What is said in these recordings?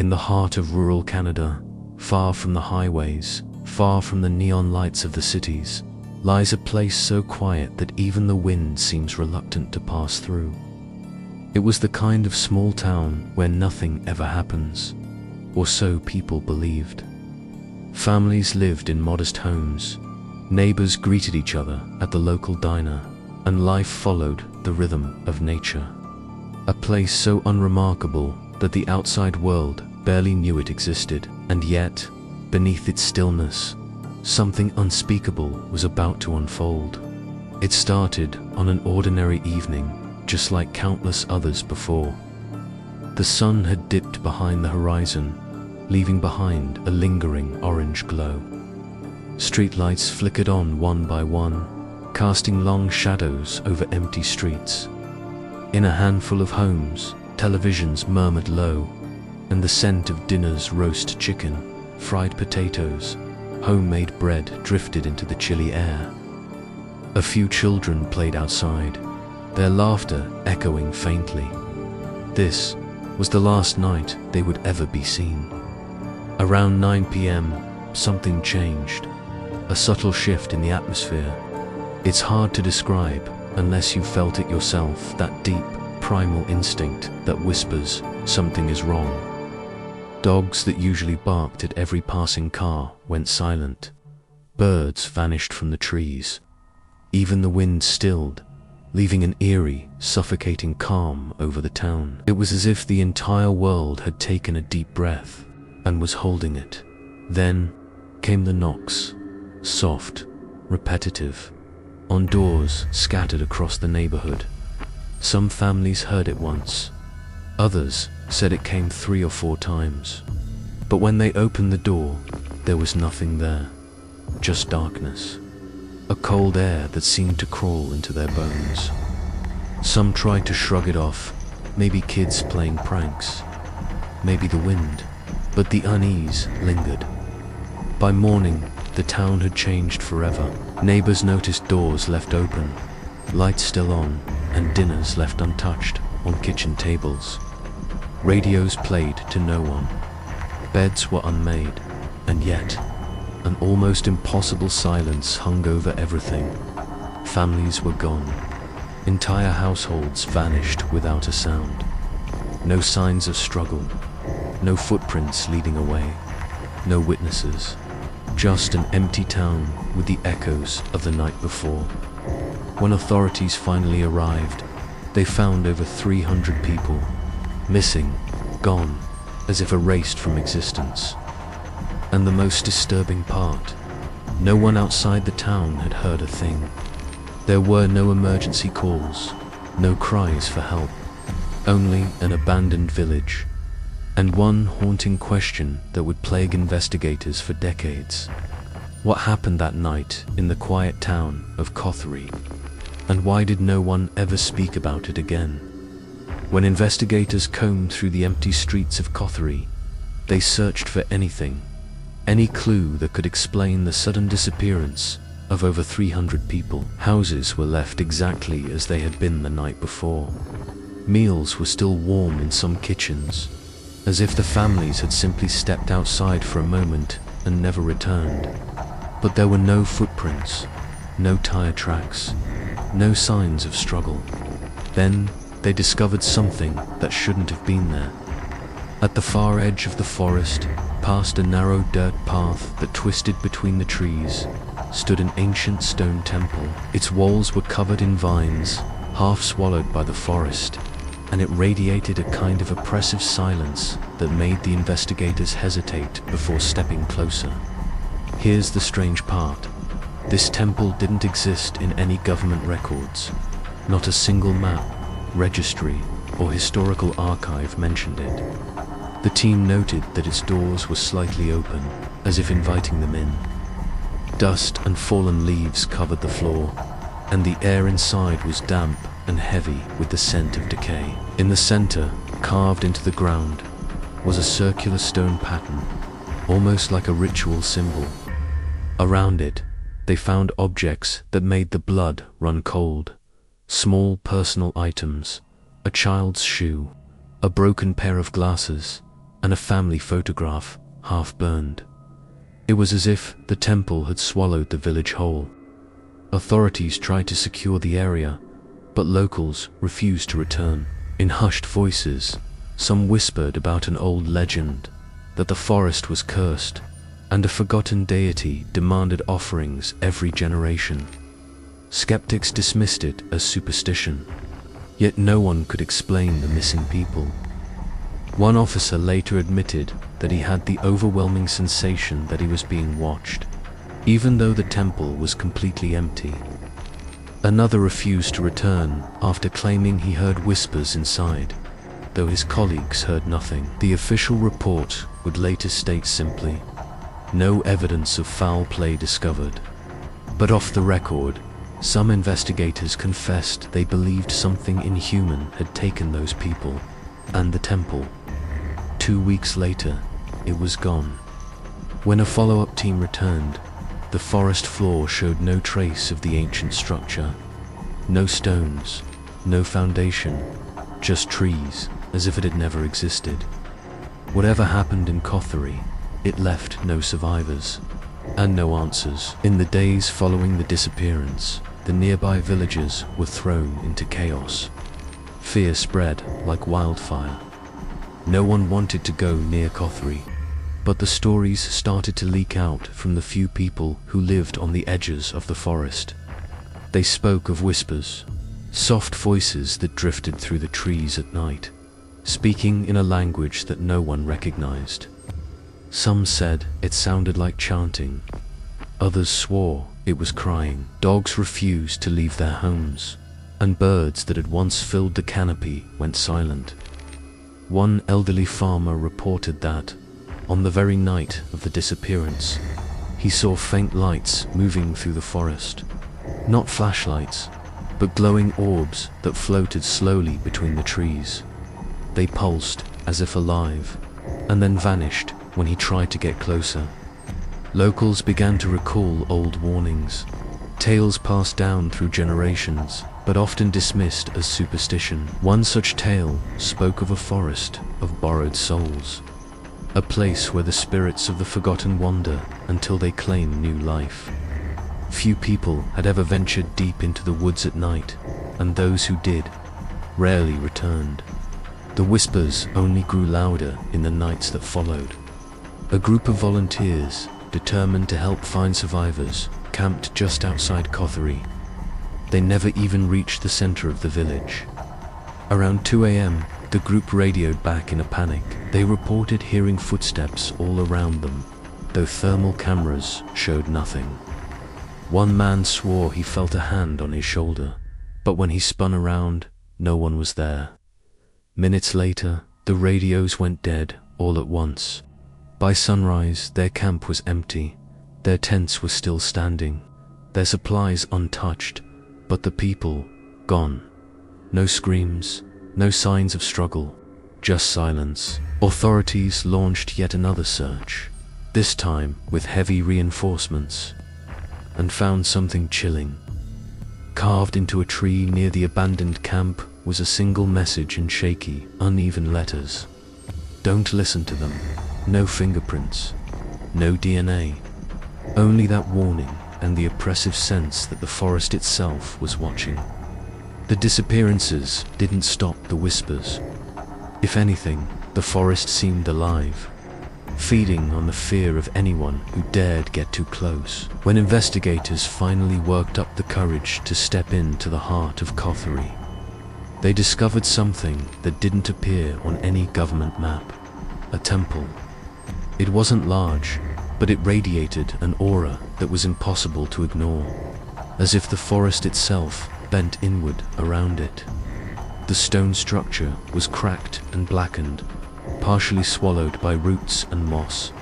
In the heart of rural Canada, far from the highways, far from the neon lights of the cities, lies a place so quiet that even the wind seems reluctant to pass through. It was the kind of small town where nothing ever happens, or so people believed. Families lived in modest homes, neighbors greeted each other at the local diner, and life followed the rhythm of nature. A place so unremarkable that the outside world barely knew it existed, and yet, beneath its stillness, something unspeakable was about to unfold. It started on an ordinary evening, just like countless others before. The sun had dipped behind the horizon, leaving behind a lingering orange glow. Streetlights flickered on one by one, casting long shadows over empty streets. In a handful of homes, televisions murmured low, and the scent of dinner's roast chicken, fried potatoes, homemade bread drifted into the chilly air. A few children played outside, their laughter echoing faintly. This was the last night they would ever be seen. Around 9 p.m., something changed, a subtle shift in the atmosphere. It's hard to describe unless you felt it yourself, that deep, primal instinct that whispers something is wrong. Dogs that usually barked at every passing car went silent. Birds vanished from the trees. Even the wind stilled, leaving an eerie, suffocating calm over the town. It was as if the entire world had taken a deep breath and was holding it. Then came the knocks, soft, repetitive, on doors scattered across the neighborhood. Some families heard it once. Others said it came 3 or 4 times. But when they opened the door, there was nothing there, just darkness. A cold air that seemed to crawl into their bones. Some tried to shrug it off, maybe kids playing pranks, maybe the wind, but the unease lingered. By morning, the town had changed forever. Neighbors noticed doors left open, lights still on, and dinners left untouched on kitchen tables. Radios played to no one. Beds were unmade, and yet an almost impossible silence hung over everything. Families were gone. Entire households vanished without a sound. No signs of struggle, no footprints leading away, no witnesses. Just an empty town with the echoes of the night before. When authorities finally arrived, they found over 300 people, missing, gone, as if erased from existence. And the most disturbing part, no one outside the town had heard a thing. There were no emergency calls, no cries for help, only an abandoned village, and one haunting question that would plague investigators for decades. What happened that night in the quiet town of Kothari, and why did no one ever speak about it again? When investigators combed through the empty streets of Kothari, they searched for anything, any clue that could explain the sudden disappearance of over 300 people. Houses were left exactly as they had been the night before. Meals were still warm in some kitchens, as if the families had simply stepped outside for a moment and never returned. But there were no footprints, no tire tracks, no signs of struggle. Then they discovered something that shouldn't have been there. At the far edge of the forest, past a narrow dirt path that twisted between the trees, stood an ancient stone temple. Its walls were covered in vines, half swallowed by the forest, and it radiated a kind of oppressive silence that made the investigators hesitate before stepping closer. Here's the strange part. This temple didn't exist in any government records. Not a single map, registry, or historical archive mentioned it. The team noted that its doors were slightly open, as if inviting them in. Dust and fallen leaves covered the floor, and the air inside was damp and heavy with the scent of decay. In the center, carved into the ground, was a circular stone pattern, almost like a ritual symbol. Around it, they found objects that made the blood run cold. Small personal items, a child's shoe, a broken pair of glasses, and a family photograph, half burned. It was as if the temple had swallowed the village whole. Authorities tried to secure the area, but locals refused to return. In hushed voices, some whispered about an old legend, that the forest was cursed, and a forgotten deity demanded offerings every generation. Skeptics dismissed it as superstition, yet no one could explain the missing people. One officer later admitted that he had the overwhelming sensation that he was being watched, even though the temple was completely empty. Another refused to return after claiming he heard whispers inside, though his colleagues heard nothing. The official report would later state simply, "No evidence of foul play discovered." But off the record, some investigators confessed they believed something inhuman had taken those people and the temple. 2 weeks later, it was gone. When a follow-up team returned, the forest floor showed no trace of the ancient structure. No stones, no foundation, just trees, as if it had never existed. Whatever happened in Kothari, it left no survivors, and no answers. In the days following the disappearance, the nearby villages were thrown into chaos. Fear spread like wildfire. No one wanted to go near Kothari, but the stories started to leak out from the few people who lived on the edges of the forest. They spoke of whispers, soft voices that drifted through the trees at night, speaking in a language that no one recognized. Some said it sounded like chanting. Others swore it was crying. Dogs refused to leave their homes, and birds that had once filled the canopy went silent. One elderly farmer reported that, on the very night of the disappearance, he saw faint lights moving through the forest. Not flashlights, but glowing orbs that floated slowly between the trees. They pulsed as if alive, and then vanished when he tried to get closer. Locals began to recall old warnings, tales passed down through generations, but often dismissed as superstition. One such tale spoke of a forest of borrowed souls, a place where the spirits of the forgotten wander until they claim new life. Few people had ever ventured deep into the woods at night, and those who did rarely returned. The whispers only grew louder in the nights that followed. A group of volunteers, determined to help find survivors, camped just outside Kothari. They never even reached the center of the village. Around 2 a.m., the group radioed back in a panic. They reported hearing footsteps all around them, though thermal cameras showed nothing. One man swore he felt a hand on his shoulder, but when he spun around, no one was there. Minutes later, the radios went dead all at once. By sunrise, their camp was empty. Their tents were still standing, their supplies untouched, but the people gone. No screams, no signs of struggle, just silence. Authorities launched yet another search, this time with heavy reinforcements, and found something chilling. Carved into a tree near the abandoned camp was a single message in shaky, uneven letters. Don't listen to them. No fingerprints, no DNA, only that warning and the oppressive sense that the forest itself was watching. The disappearances didn't stop the whispers. If anything, the forest seemed alive, feeding on the fear of anyone who dared get too close. When investigators finally worked up the courage to step into the heart of Kothari, they discovered something that didn't appear on any government map: a temple. It wasn't large, but it radiated an aura that was impossible to ignore, as if the forest itself bent inward around it. The stone structure was cracked and blackened, partially swallowed by roots and moss,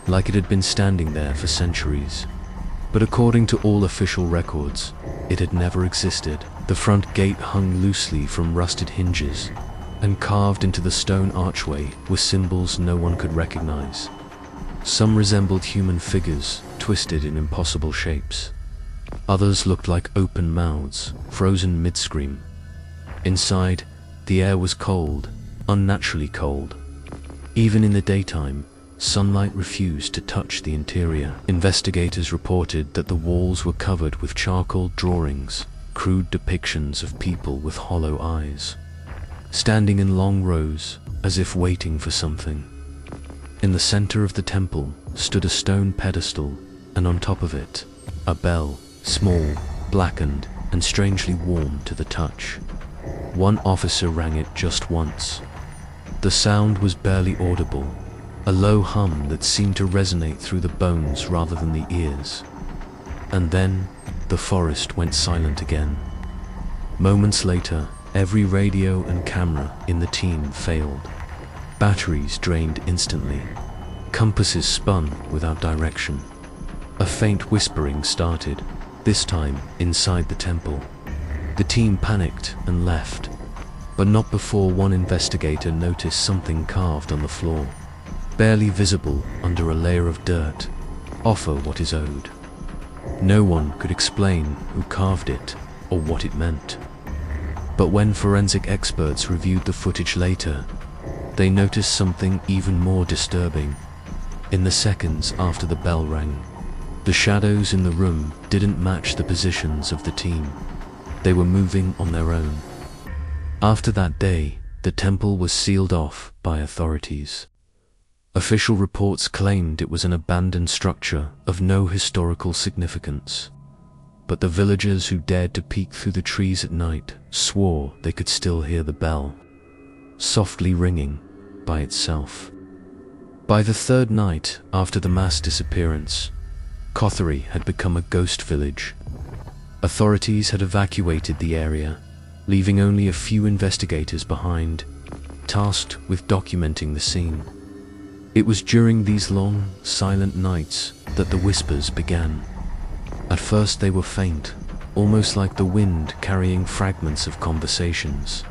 like it had been standing there for centuries. But according to all official records, it had never existed. The front gate hung loosely from rusted hinges, and carved into the stone archway were symbols no one could recognize. Some resembled human figures, twisted in impossible shapes. Others looked like open mouths, frozen mid-scream. Inside, the air was cold, unnaturally cold. Even in the daytime, sunlight refused to touch the interior. Investigators reported that the walls were covered with charcoal drawings, crude depictions of people with hollow eyes, standing in long rows as if waiting for something. In the center of the temple stood a stone pedestal, and on top of it, a bell, small, blackened, and strangely warm to the touch. One officer rang it just once. The sound was barely audible, a low hum that seemed to resonate through the bones rather than the ears. And then, the forest went silent again. Moments later, every radio and camera in the team failed. Batteries drained instantly. Compasses spun without direction. A faint whispering started, this time inside the temple. The team panicked and left, but not before one investigator noticed something carved on the floor, barely visible under a layer of dirt. Offer what is owed. No one could explain who carved it or what it meant. But when forensic experts reviewed the footage later, they noticed something even more disturbing. In the seconds after the bell rang, the shadows in the room didn't match the positions of the team. They were moving on their own. After that day, the temple was sealed off by authorities. Official reports claimed it was an abandoned structure of no historical significance. But the villagers who dared to peek through the trees at night swore they could still hear the bell, softly ringing by itself. By the third night after the mass disappearance, Kothari had become a ghost village. Authorities had evacuated the area, leaving only a few investigators behind, tasked with documenting the scene. It was during these long, silent nights that the whispers began. At first they were faint, almost like the wind carrying fragments of conversations.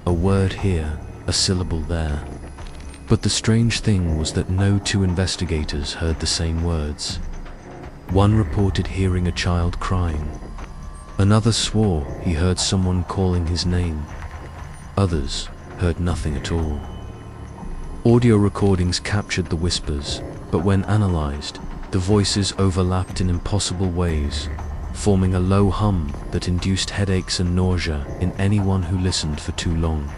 A word here, a syllable there. But the strange thing was that no two investigators heard the same words. One reported hearing a child crying. Another swore he heard someone calling his name. Others heard nothing at all. Audio recordings captured the whispers, but when analyzed, the voices overlapped in impossible ways, forming a low hum that induced headaches and nausea in anyone who listened for too long.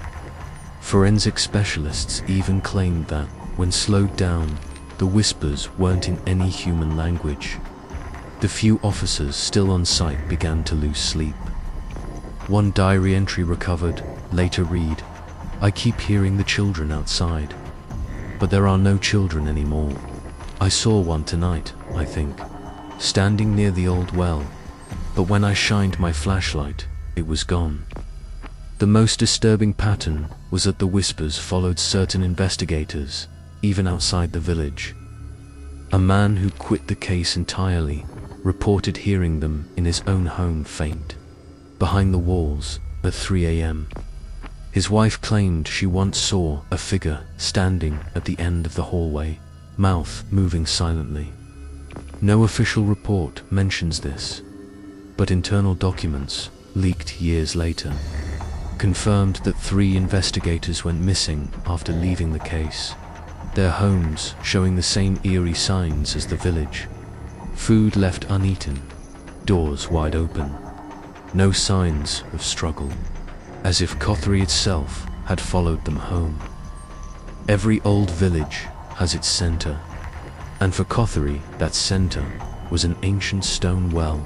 Forensic specialists even claimed that, when slowed down, the whispers weren't in any human language. The few officers still on site began to lose sleep. One diary entry recovered later read, "I keep hearing the children outside. But there are no children anymore. I saw one tonight, I think, standing near the old well, but when I shined my flashlight, it was gone." The most disturbing pattern was that the whispers followed certain investigators, even outside the village. A man who quit the case entirely reported hearing them in his own home faint, behind the walls, at 3 a.m. His wife claimed she once saw a figure standing at the end of the hallway, mouth moving silently. No official report mentions this, but internal documents, leaked years later, confirmed that 3 investigators went missing after leaving the case, their homes showing the same eerie signs as the village. Food left uneaten, doors wide open, no signs of struggle, as if Kothari itself had followed them home. Every old village has its center, and for Kothari, that center was an ancient stone well.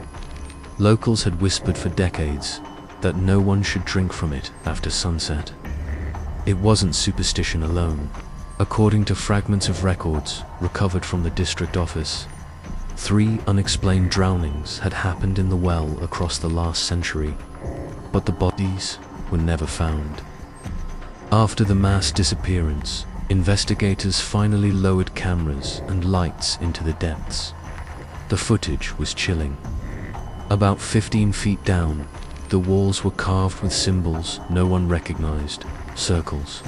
Locals had whispered for decades that no one should drink from it after sunset. It wasn't superstition alone. According to fragments of records recovered from the district office, 3 unexplained drownings had happened in the well across the last century, but the bodies were never found. After the mass disappearance, investigators finally lowered cameras and lights into the depths. The footage was chilling. About 15 feet down, the walls were carved with symbols no one recognized, circles,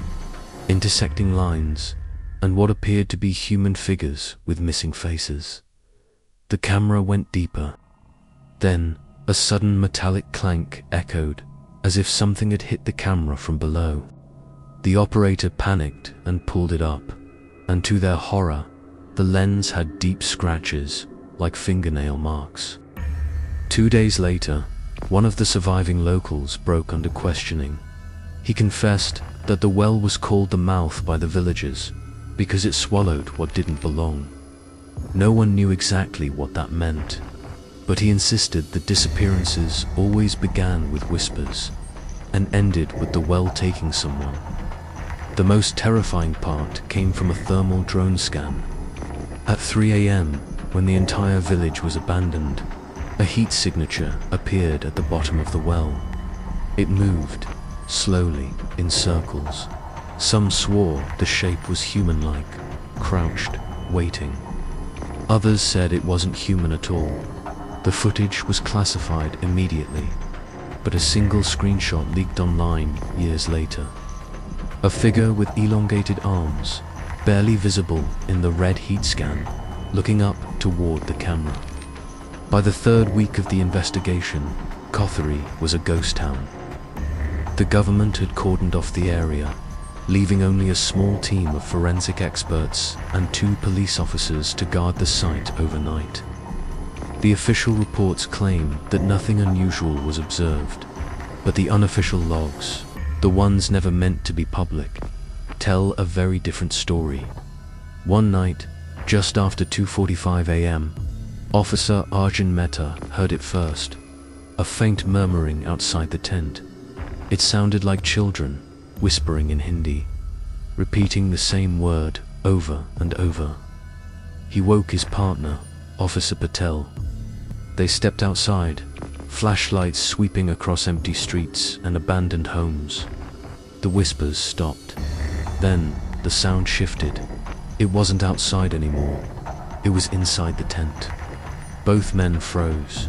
intersecting lines, and what appeared to be human figures with missing faces. The camera went deeper. Then, a sudden metallic clank echoed, as if something had hit the camera from below. The operator panicked and pulled it up, and to their horror, the lens had deep scratches, like fingernail marks. 2 days later, one of the surviving locals broke under questioning. He confessed that the well was called the mouth by the villagers because it swallowed what didn't belong. No one knew exactly what that meant, but he insisted that disappearances always began with whispers and ended with the well taking someone. The most terrifying part came from a thermal drone scan. At 3 a.m., when the entire village was abandoned, a heat signature appeared at the bottom of the well. It moved, slowly, in circles. Some swore the shape was human-like, crouched, waiting. Others said it wasn't human at all. The footage was classified immediately, but a single screenshot leaked online years later. A figure with elongated arms, barely visible in the red heat scan, looking up toward the camera. By the third week of the investigation, Kothari was a ghost town. The government had cordoned off the area, leaving only a small team of forensic experts and 2 police officers to guard the site overnight. The official reports claim that nothing unusual was observed, but the unofficial logs, the ones never meant to be public, tell a very different story. One night, just after 2:45 a.m., Officer Arjun Mehta heard it first, a faint murmuring outside the tent. It sounded like children whispering in Hindi, repeating the same word over and over. He woke his partner, Officer Patel. They stepped outside, flashlights sweeping across empty streets and abandoned homes. The whispers stopped. Then the sound shifted. It wasn't outside anymore. It was inside the tent. Both men froze.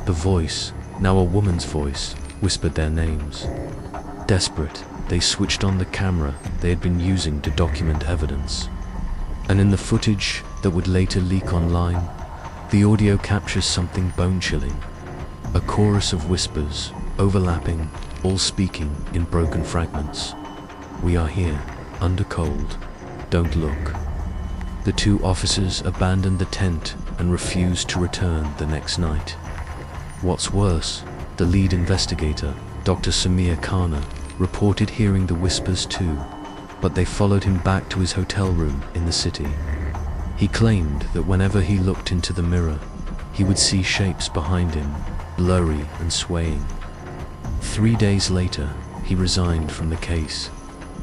The voice, now a woman's voice, whispered their names. Desperate, they switched on the camera they had been using to document evidence. And in the footage that would later leak online, the audio captures something bone-chilling. A chorus of whispers, overlapping, all speaking in broken fragments. "We are here, under cold. Don't look." The 2 officers abandoned the tent and refused to return the next night. What's worse, the lead investigator, Dr. Samir Khanna, reported hearing the whispers too, but they followed him back to his hotel room in the city. He claimed that whenever he looked into the mirror, he would see shapes behind him, blurry and swaying. 3 days later, he resigned from the case,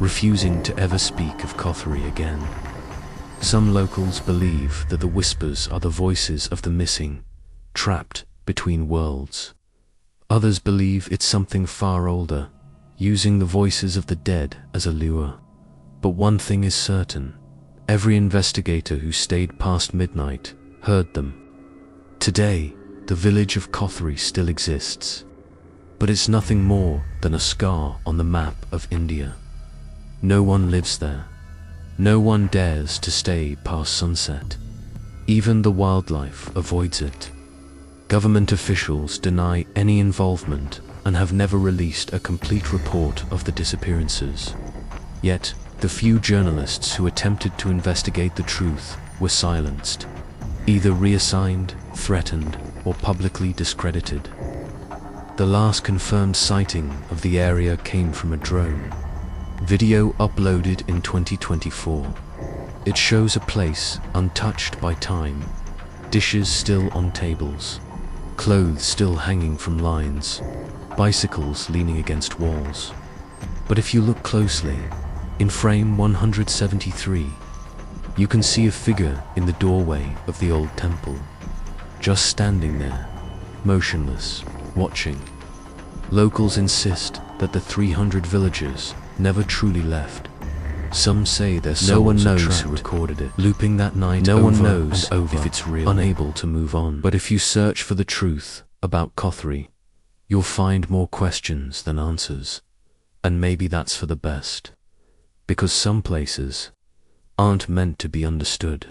refusing to ever speak of Kothari again. Some locals believe that the whispers are the voices of the missing, trapped between worlds. Others believe it's something far older, using the voices of the dead as a lure. But one thing is certain: every investigator who stayed past midnight heard them. Today, the village of Kothari still exists, but it's nothing more than a scar on the map of India. No one lives there. No one dares to stay past sunset. Even the wildlife avoids it. Government officials deny any involvement and have never released a complete report of the disappearances. Yet, the few journalists who attempted to investigate the truth were silenced, either reassigned, threatened, or publicly discredited. The last confirmed sighting of the area came from a drone. Video uploaded in 2024. It shows a place untouched by time, dishes still on tables, clothes still hanging from lines, bicycles leaning against walls. But if you look closely, in frame 173, you can see a figure in the doorway of the old temple, just standing there, motionless, watching. Locals insist that the 300 villagers never truly left. Some say their souls No one knows trapped, who recorded it. looping that night No over one knows and over, if it's real. unable to move on. But if you search for the truth about Kothari, you'll find more questions than answers. And maybe that's for the best, because some places aren't meant to be understood.